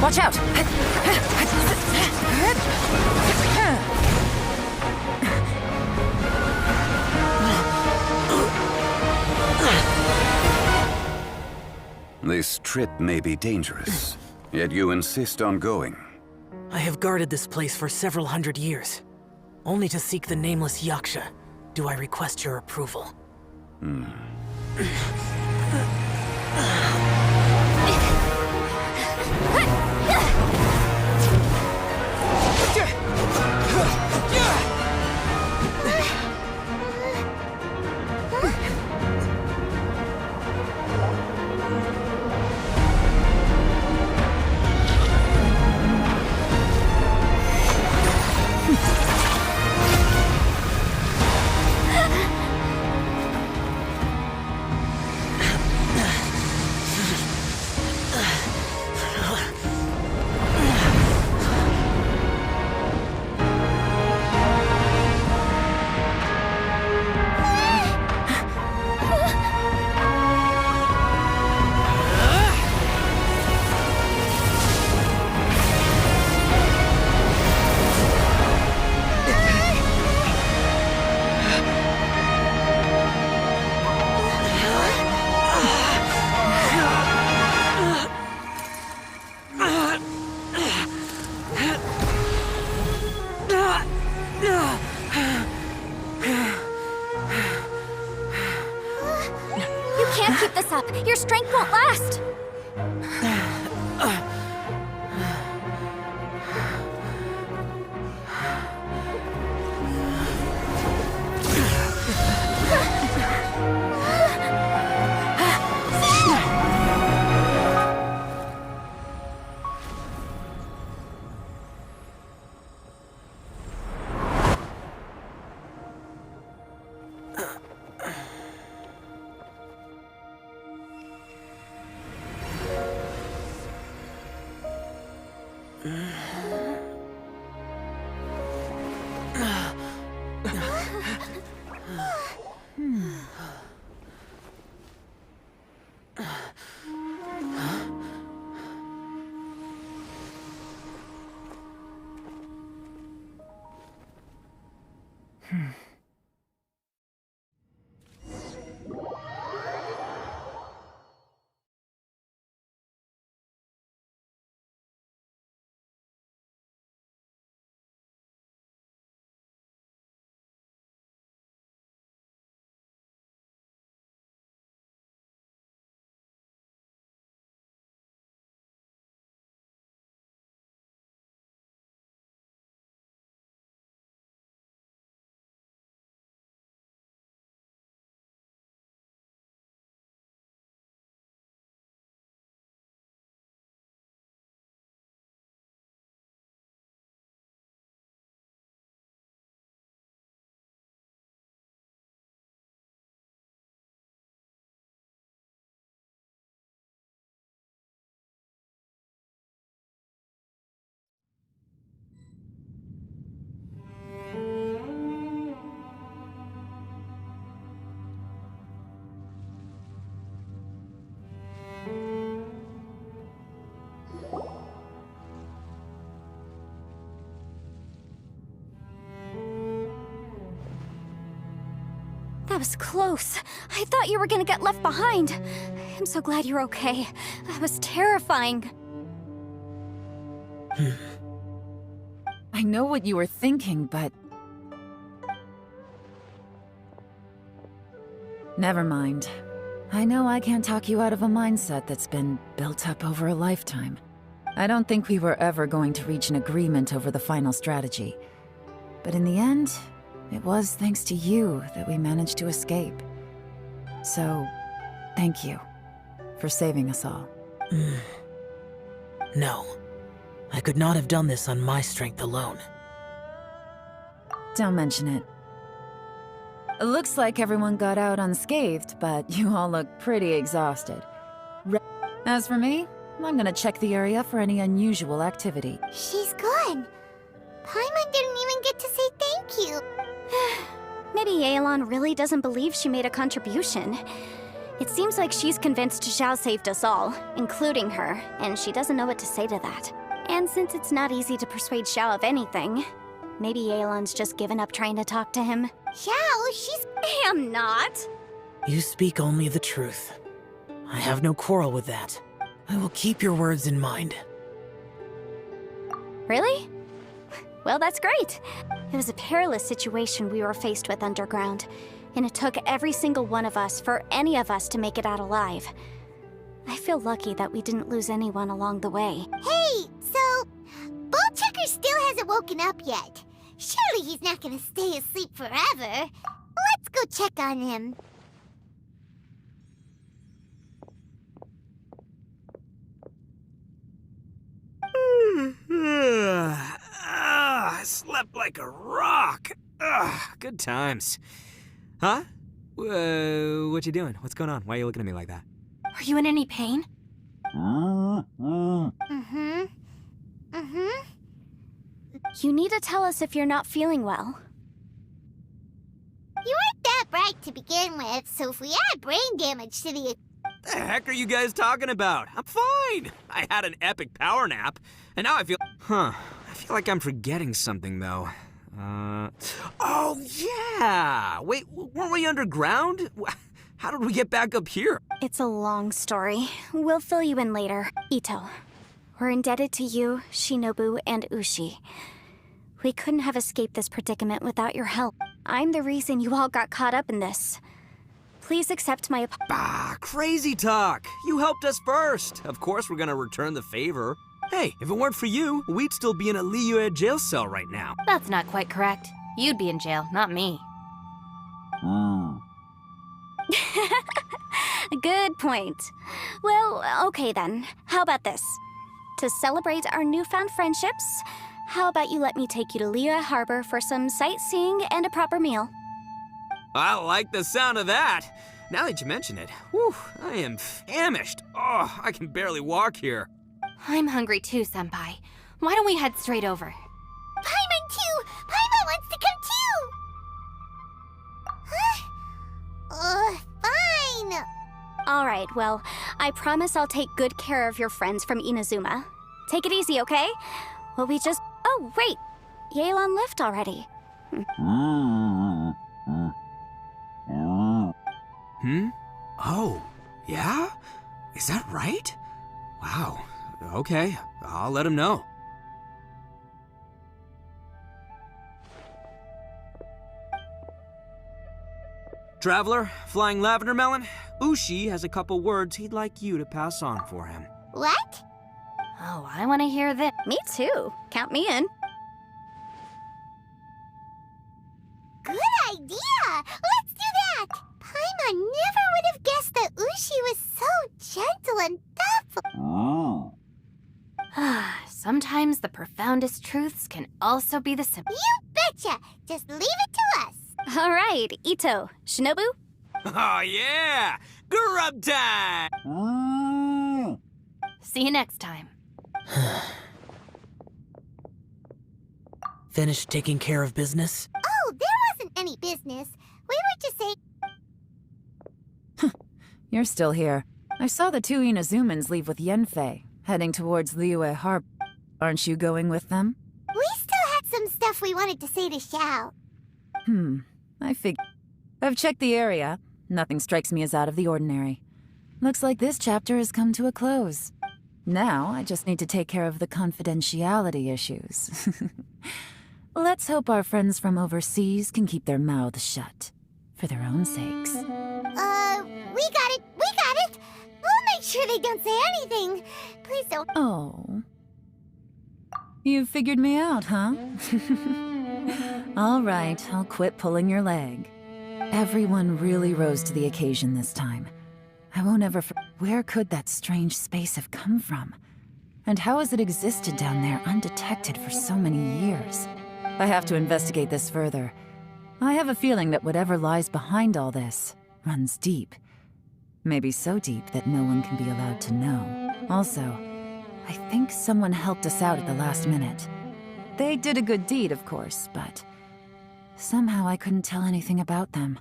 Watch out! This trip may be dangerous, yet you insist on going. I have guarded this place for several hundred years, only to seek the nameless yaksha. Do I request your approval? Can't keep this up. Your strength won't last. That was close. I thought you were gonna get left behind. I'm so glad you're okay. That was terrifying. I know what you were thinking, but... Never mind. I know I can't talk you out of a mindset that's been built up over a lifetime. I don't think we were ever going to reach an agreement over the final strategy. But in the end, it was thanks to you that we managed to escape. So, thank you for saving us all. No. I could not have done this on my strength alone. Don't mention it. It looks like everyone got out unscathed, but you all look pretty exhausted. As for me, I'm gonna check the area for any unusual activity. She's gone. Paimon didn't even get to say thank you. Maybe Yelan really doesn't believe she made a contribution. It seems like she's convinced Xiao saved us all, including her, and she doesn't know what to say to that. And since it's not easy to persuade Xiao of anything, maybe Yelan's just given up trying to talk to him. Xiao, she's... I'm not. You speak only the truth. I have no quarrel with that. I will keep your words in mind. Really? Well, that's great. It was a perilous situation we were faced with underground, and it took every single one of us for any of us to make it out alive. I feel lucky that we didn't lose anyone along the way. Hey, so... Ballchecker still hasn't woken up yet. Surely he's not gonna stay asleep forever. Let's go check on him. I slept like a rock. Good times. Huh? What you doing? What's going on? Why are you looking at me like that? Are you in any pain? You need to tell us if you're not feeling well. You weren't that bright to begin with, so if we add brain damage to the... The heck are you guys talking about? I'm fine. I had an epic power nap, and now I feel... I feel like I'm forgetting something, though. Oh, yeah! Wait, weren't we underground? How did we get back up here? It's a long story. We'll fill you in later. Ito, we're indebted to you, Shinobu, and Ushi. We couldn't have escaped this predicament without your help. I'm the reason you all got caught up in this. Please accept my Crazy talk. You helped us first. Of course we're gonna return the favor. Hey, if it weren't for you, we'd still be in a Liyue jail cell right now. That's not quite correct. You'd be in jail, not me. Good point. Well, okay then. How about this? To celebrate our newfound friendships, how about you let me take you to Liyue Harbor for some sightseeing and a proper meal? I like the sound of that. Now that you mention it, whew, I am famished. Oh, I can barely walk here. I'm hungry too, Senpai. Why don't we head straight over? Paimon too! Paimon wants to come too! Huh? Fine! Alright, well, I promise I'll take good care of your friends from Inazuma. Take it easy, okay? Well, we just... Oh, wait! Yelan left already. Oh, yeah? Is that right? Wow. Okay, I'll let him know. Traveler, Flying Lavender Melon, Ushi has a couple words he'd like you to pass on for him. What? Oh, I want to hear this. Me too. Count me in. Good idea! Let's do that! Paimon never would have guessed that Ushi was so gentle and thoughtful. Sometimes the profoundest truths can also be the simple. You betcha! Just leave it to us. Alright, Ito. Shinobu? Oh yeah! Grub time! See you next time. Finished taking care of business? Oh, there wasn't any business. We were just saying... You're still here. I saw the two Inazumans leave with Yanfei, heading towards Liyue Harbor. Aren't you going with them? We still had some stuff we wanted to say to Xiao. I figured. I've checked the area. Nothing strikes me as out of the ordinary. Looks like this chapter has come to a close. Now, I just need to take care of the confidentiality issues. Let's hope our friends from overseas can keep their mouths shut. For their own sakes. We got it! We got it! We'll make sure they don't say anything. Please don't... Oh. You figured me out, huh? All right, I'll quit pulling your leg. Everyone really rose to the occasion this time. I won't ever Where could that strange space have come from? And how has it existed down there undetected for so many years? I have to investigate this further. I have a feeling that whatever lies behind all this runs deep. Maybe so deep that no one can be allowed to know. Also, I think someone helped us out at the last minute. They did a good deed, of course, but somehow I couldn't tell anything about them.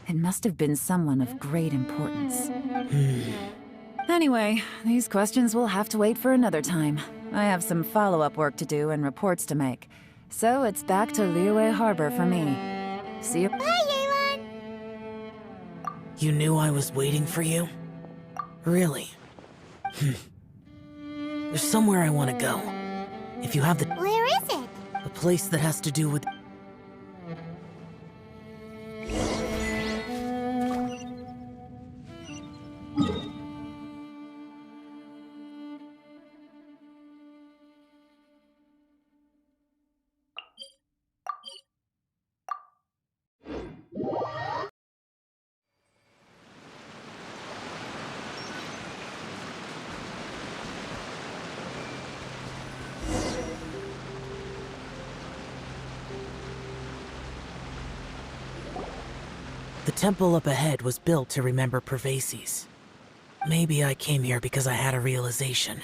It must have been someone of great importance. Anyway, these questions will have to wait for another time. I have some follow-up work to do and reports to make. So it's back to Liyue Harbor for me. See you. Bye, Yelan! You knew I was waiting for you? Really? There's somewhere I want to go. If you have the... Where is it? A place that has to do with... The temple up ahead was built to remember Pervases. Maybe I came here because I had a realization.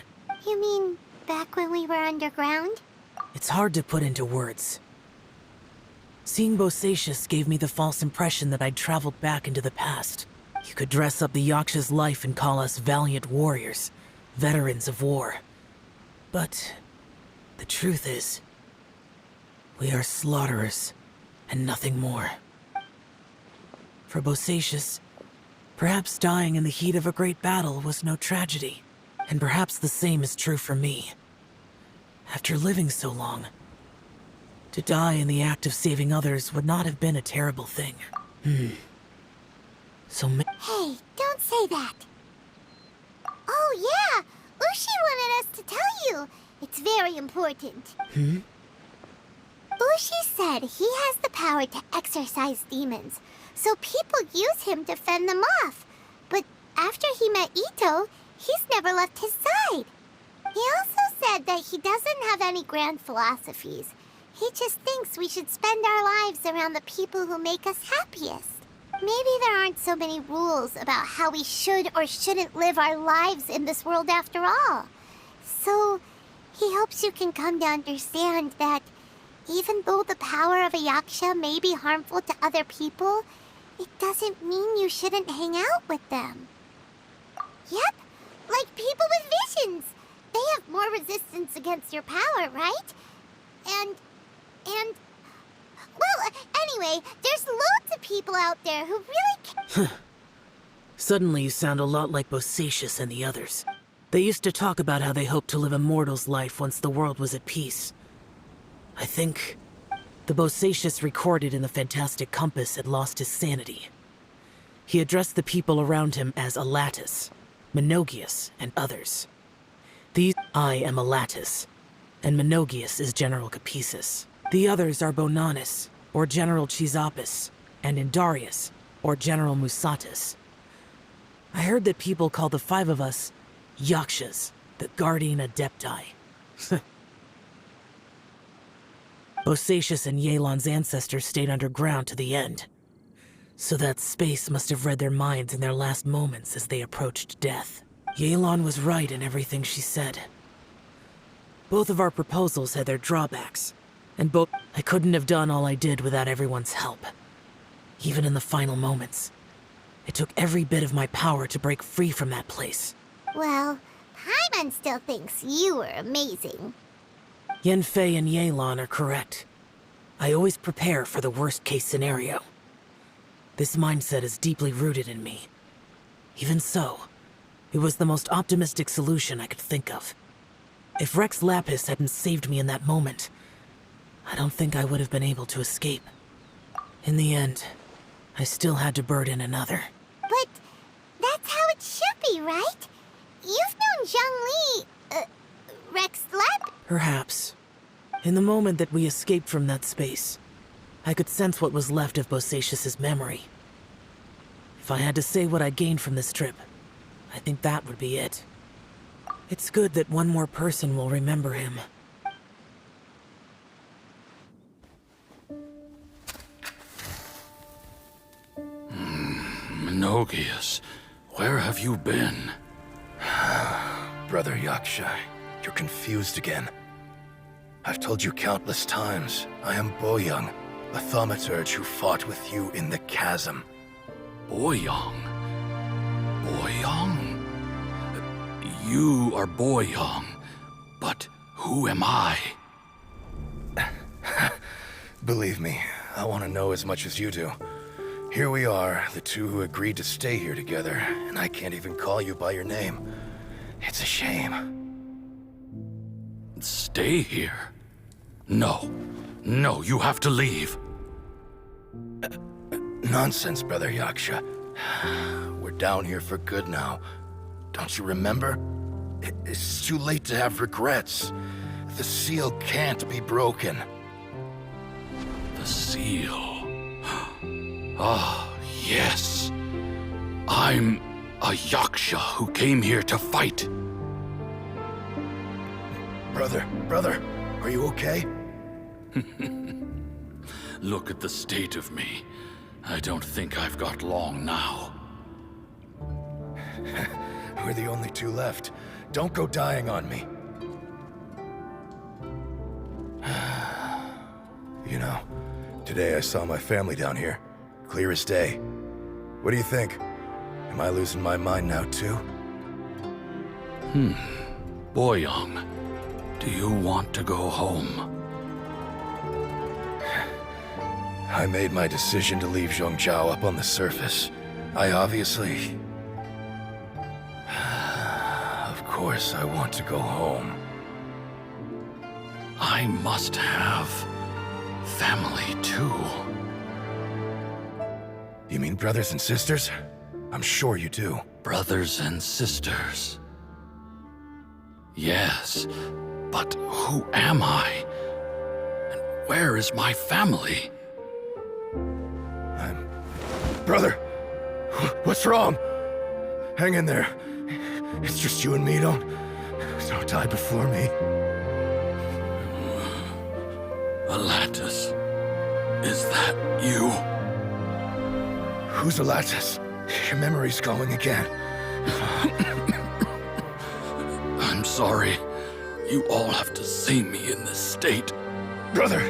You mean back when we were underground? It's hard to put into words. Seeing Bosacius gave me the false impression that I'd traveled back into the past. You could dress up the yakshas' life and call us valiant warriors, veterans of war. But the truth is, we are slaughterers, and nothing more. For Bosacius, perhaps dying in the heat of a great battle was no tragedy. And perhaps the same is true for me. After living so long, to die in the act of saving others would not have been a terrible thing. So Hey, don't say that. Oh yeah, Ushi wanted us to tell you. It's very important. Ushi said he has the power to exorcise demons, so people use him to fend them off. But after he met Ito, he's never left his side. He also said that he doesn't have any grand philosophies. He just thinks we should spend our lives around the people who make us happiest. Maybe there aren't so many rules about how we should or shouldn't live our lives in this world after all. So, he hopes you can come to understand that even though the power of a yaksha may be harmful to other people, it doesn't mean you shouldn't hang out with them. Yep, like people with visions. They have more resistance against your power, right? Well, anyway, there's loads of people out there who really Suddenly you sound a lot like Bosacius and the others. They used to talk about how they hoped to live a mortal's life once the world was at peace. I think the Bosacius recorded in the Fantastic Compass had lost his sanity. He addressed the people around him as Alatus, Menogius, and others. I am Alatus, and Menogius is General Capisis. The others are Bonanis, or General Chisapis, and Indarius, or General Musatus. I heard that people call the five of us yakshas, the Guardian Adepti. Bosacius and Yelan's ancestors stayed underground to the end. So that space must have read their minds in their last moments as they approached death. Yelan was right in everything she said. Both of our proposals had their drawbacks, and I couldn't have done all I did without everyone's help. Even in the final moments, it took every bit of my power to break free from that place. Well, Paimon still thinks you were amazing. Yanfei and Yelan are correct. I always prepare for the worst-case scenario. This mindset is deeply rooted in me. Even so, it was the most optimistic solution I could think of. If Rex Lapis hadn't saved me in that moment, I don't think I would have been able to escape. In the end, I still had to burden another. But that's how it should be, right? You've known Zhang Li, Rex Lap. Perhaps. In the moment that we escaped from that space, I could sense what was left of Bosacius's memory. If I had to say what I gained from this trip, I think that would be it. It's good that one more person will remember him. Menogius, where have you been? Brother Yaksha, you're confused again. I've told you countless times, I am Boyoung, a thaumaturge who fought with you in the chasm. Boyang. Boyang? You are Boyang, but who am I? Believe me, I want to know as much as you do. Here we are, the two who agreed to stay here together, and I can't even call you by your name. It's a shame. Stay here? No. No, you have to leave. Nonsense, Brother Yaksha. We're down here for good now. Don't you remember? It's too late to have regrets. The seal can't be broken. The seal. Ah, yes. I'm a yaksha who came here to fight. Brother, are you okay? Look at the state of me. I don't think I've got long now. We're the only two left. Don't go dying on me. You know, today I saw my family down here. Clear as day. What do you think? Am I losing my mind now too? Boyang, do you want to go home? I made my decision to leave Zhongzhao up on the surface. I obviously... Of course I want to go home. I must have family too. You mean brothers and sisters? I'm sure you do. Brothers and sisters. Yes, but who am I? And where is my family? Brother! What's wrong? Hang in there. It's just you and me, don't die before me. Alatus, is that you? Who's Alatus? Your memory's going again. I'm sorry. You all have to see me in this state. Brother!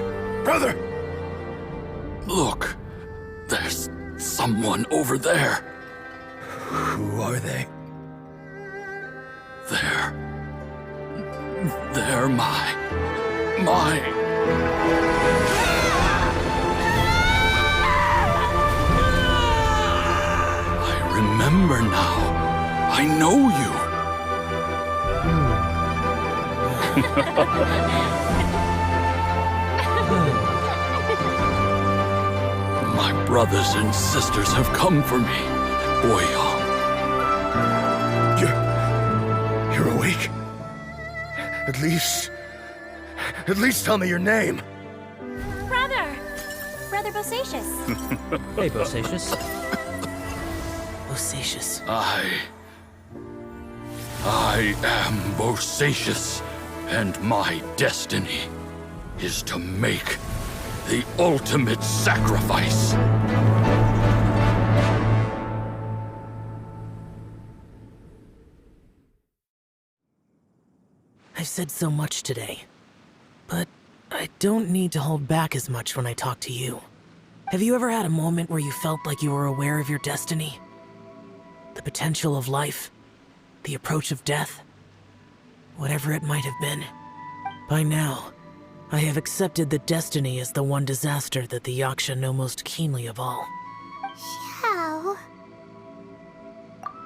Look, there's someone over there. Who are they? They're my... I remember now. I know you. My brothers and sisters have come for me, Boyang. You're awake? At least tell me your name. Brother Bosacious. Hey, Bosacious. Bosacious. I am Bosacious, and my destiny is to make the ultimate sacrifice. I've said so much today, but I don't need to hold back as much when I talk to you. Have you ever had a moment where you felt like you were aware of your destiny? The potential of life? The approach of death? Whatever it might have been. By now, I have accepted that destiny is the one disaster that the Yaksha know most keenly of all. How?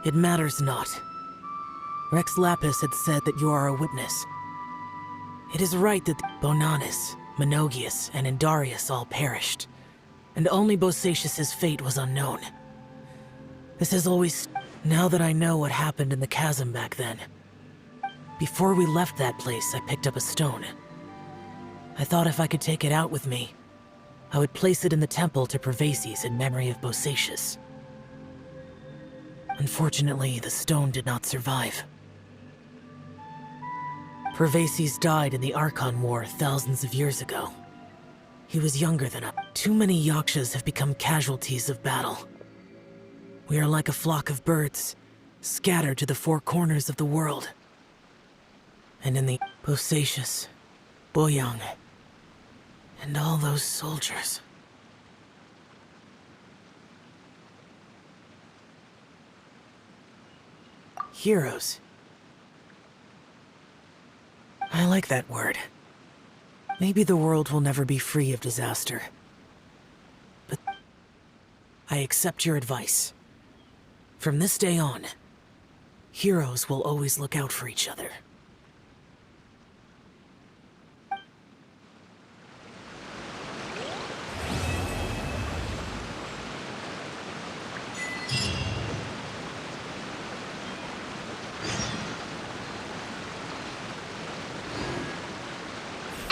It matters not. Rex Lapis had said that you are a witness. It is right that Bonanis, Menogius, and Indarius all perished, and only Bosacious's fate was unknown. This has always... Now that I know what happened in the chasm back then, before we left that place, I picked up a stone. I thought if I could take it out with me, I would place it in the temple to Pervases in memory of Bosacious. Unfortunately, the stone did not survive. Pervases died in the Archon War thousands of years ago. He was younger than us. Too many yakshas have become casualties of battle. We are like a flock of birds, scattered to the four corners of the world. And in the Bosacious, Boyang, and all those soldiers. Heroes. I like that word. Maybe the world will never be free of disaster. But I accept your advice. From this day on, heroes will always look out for each other.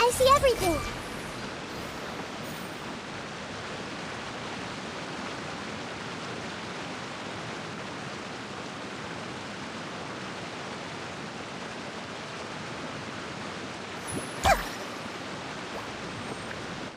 I see everything.